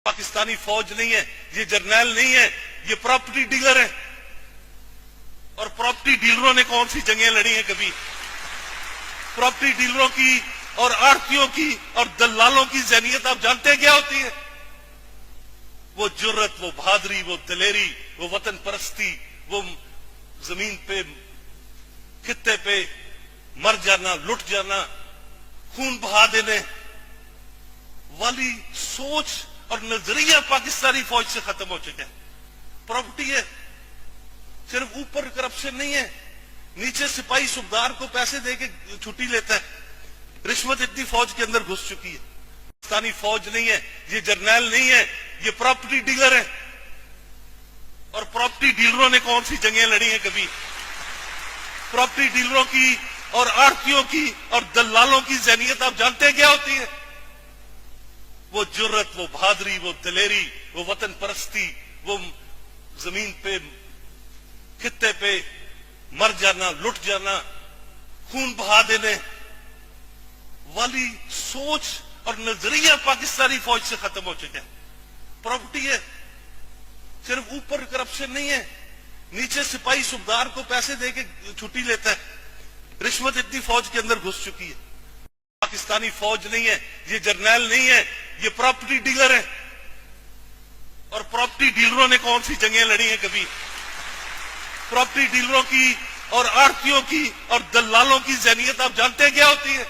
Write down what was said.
پاکستانی فوج نہیں ہے، یہ جرنیل نہیں ہے، یہ پراپرٹی ڈیلر ہے۔ اور پراپرٹی ڈیلروں نے کون سی جنگیں لڑی ہیں کبھی؟ پراپرٹی ڈیلروں کی اور آڑتیوں کی اور دلالوں کی ذہنیت آپ جانتے ہیں کیا ہوتی ہے؟ وہ جرت، وہ بہادری، وہ دلیری، وہ وطن پرستی، وہ زمین پہ خطے پہ مر جانا، لٹ جانا، خون بہا دینے والی سوچ اور نظریہ پاکستانی فوج سے ختم ہو چکا ہے۔ پراپرٹی ہے، صرف اوپر کرپشن نہیں ہے، نیچے سپاہی صوبدار کو پیسے دے کے چھٹی لیتا ہے۔ رشوت اتنی فوج کے اندر گھس چکی ہے۔ پاکستانی فوج نہیں ہے، یہ جرنیل نہیں ہے، یہ پراپرٹی ڈیلر ہے۔ اور پراپرٹی ڈیلروں نے کون سی جنگیں لڑی ہیں کبھی؟ پراپرٹی ڈیلروں کی اور آڑتیوں کی اور دلالوں کی ذہنیت آپ جانتے ہیں کیا ہوتی ہے؟ وہ جرت، وہ بہادری، وہ دلیری، وہ وطن پرستی، وہ زمین پہ خطے پہ مر جانا، لٹ جانا، خون بہا دینے والی سوچ اور نظریہ پاکستانی فوج سے ختم ہو چکا ہے۔ پراپرٹی ہے، صرف اوپر کرپشن نہیں ہے، نیچے سپاہی صوبدار کو پیسے دے کے چھٹی لیتا ہے۔ رشوت اتنی فوج کے اندر گھس چکی ہے۔ پاکستانی فوج نہیں ہے، یہ جرنیل نہیں ہے، یہ پراپرٹی ڈیلر ہے۔ اور پراپرٹی ڈیلروں نے کون سی جنگیں لڑی ہیں کبھی؟ پراپرٹی ڈیلروں کی اور آڑتیوں کی اور دلالوں کی ذہنیت آپ جانتے ہیں کیا ہوتی ہے؟